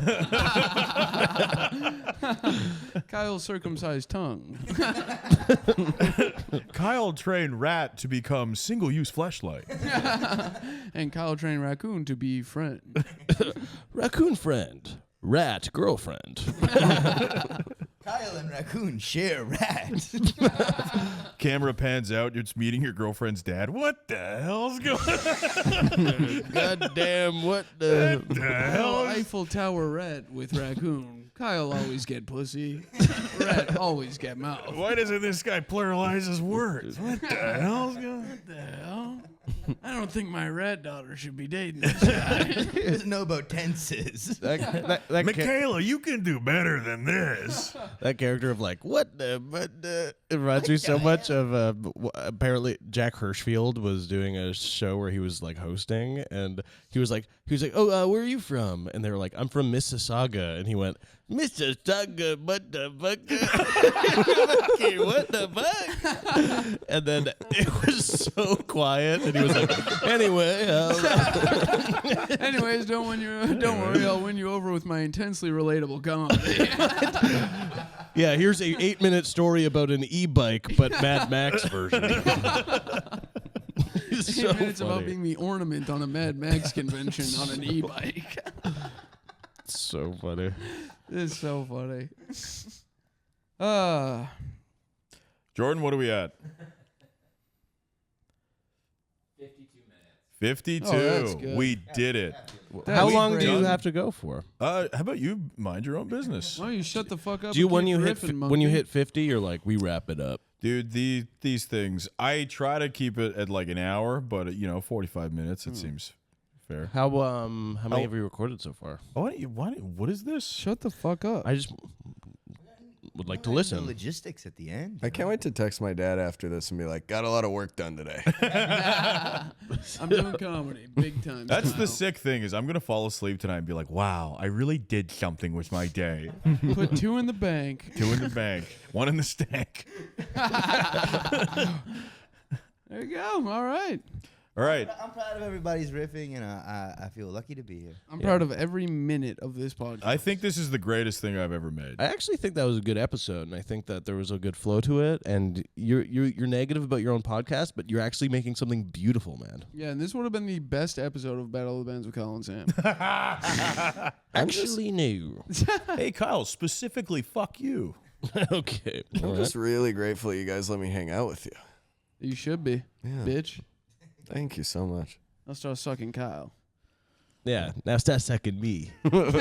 Kyle circumcised tongue. Kyle trained rat to become single-use fleshlight. And Kyle trained raccoon to be friend. Raccoon friend. Rat girlfriend. Kyle and raccoon share rat. Camera pans out. It's meeting your girlfriend's dad. What the hell's going on? God damn, what the... Kyle Eiffel Tower rat with raccoon. Kyle always get pussy. Rat always get mouth. Why doesn't this guy pluralize his words? What the hell's going on? What the hell? I don't think my rat daughter should be dating this guy. He doesn't know about tenses. That Michaela, you can do better than this. that character of like, what the... It reminds me so much of... apparently, Jack Hirschfield was doing a show where he was like hosting, and he was like, oh, where are you from? And they were like, I'm from Mississauga. And he went, Mississauga, what the fuck? Okay, what the fuck? And then it was so quiet, and he was like, anyway, Anyways, don't worry, I'll win you over with my intensely relatable comedy. yeah, here's a 8-minute story about an e-bike, but Mad Max version. It's so 8 minutes about funny. being the ornament on a Mad Max convention on an e-bike. It's so funny. It's so funny. Jordan, what are we at? 52. Oh, that's good. We did it. How That's long do you great. have to go for? How about you mind your own business? Why don't you shut the fuck up? Do you and when keep you hit riffing, when you monkey? hit 50, you're like, we wrap it up. Dude, these things, I try to keep it at like an hour, but 45 minutes, it seems fair. How many have you recorded so far? What is this? Shut the fuck up. I just would like to The listen. logistics at the end. I can't wait to text my dad after this and be like, got a lot of work done today. I'm doing comedy, big time. That's the style. sick thing is I'm going to fall asleep tonight and be like, wow, I really did something with my day. Put 2 in the bank. 2 in the bank, 1 in the stank. There you go. All right. All right. I'm proud of everybody's riffing, and I feel lucky to be here. I'm proud of every minute of this podcast. I think this is the greatest thing I've ever made. I actually think that was a good episode, and I think that there was a good flow to it. And you're negative about your own podcast, but you're actually making something beautiful, man. Yeah, and this would have been the best episode of Battle of the Bands with Kyle and Sam. Actually, no. Hey, Kyle, specifically, fuck you. Okay. I'm just really grateful you guys let me hang out with you. You should be, Yeah. bitch. Thank you so much. I'll start sucking Kyle. Yeah. Now start sucking me. Start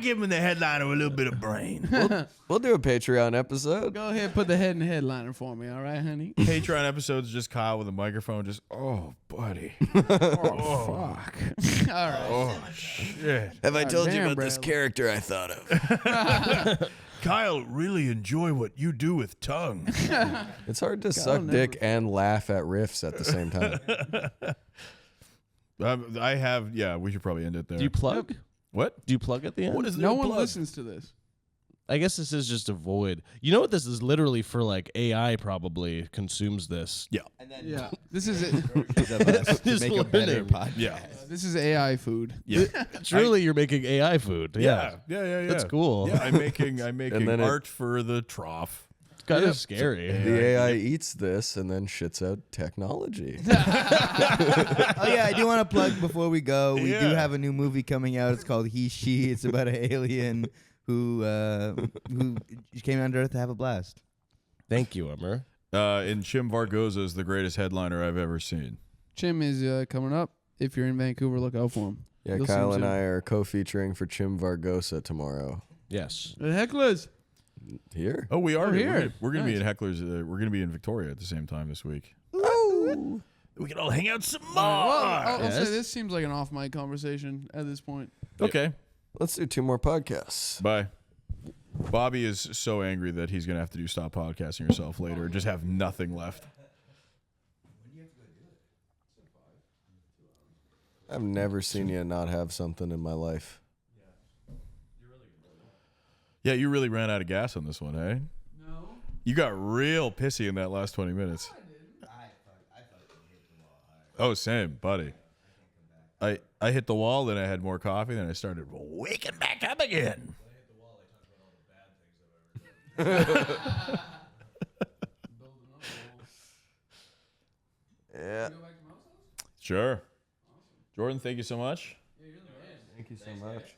giving the headliner a little bit of brain. We'll do a Patreon episode. Go ahead, put the head in headliner for me, all right, honey? Patreon episodes, just Kyle with a microphone, just, oh, buddy. Oh, fuck. All right. Oh, shit. Have I God told you damn, about this Bradley. character I thought of? Kyle, really enjoy what you do with tongue. It's hard to suck dick never- and laugh at riffs at the same time. We should probably end it there. Do you plug? What? Do you plug at the end? What is No there one plug? listens to this. I guess this is just a void. You know what this is literally for? Like AI probably consumes this. Yeah. And then Yeah, this is it. to Just make a better learning. podcast. Yeah. This is AI food. Yeah. Truly, you're making AI food. Yeah. Yeah. That's cool. Yeah, I'm making then art for the trough. It's kind Yep. of scary. The AI eats this and then shits out technology. Oh yeah, I do want to plug before we go. We do Yeah. have a new movie coming out. It's called He She. It's about an alien who came down to Earth to have a blast. Thank you, Amar. And Chim Vargoza is the greatest headliner I've ever seen. Chim is coming up. If you're in Vancouver, look out for him. Yeah, You'll see Kyle him and soon. I are co-featuring for Chim Vargosa tomorrow. Yes. The hecklers. Here? Oh, we are We're here. here. We're gonna be Nice. in Heckler's. We're gonna be in Victoria at the same time this week. Ooh. We can all hang out some more. Well, I'll Yes. say this seems like an off-mic conversation at this point. Okay. Let's do 2 more podcasts. Bye. Bobby is so angry that he's gonna have to do Stop Podcasting Yourself later and just have nothing left. I've never seen you not have something in my life. Yeah, you really ran out of gas on this one, eh? No. You got real pissy in that last 20 minutes. Oh, same, buddy. I hit the wall, then I had more coffee, then I started waking back up again. Yeah. Sure. Jordan, thank you so much. Thank you so much.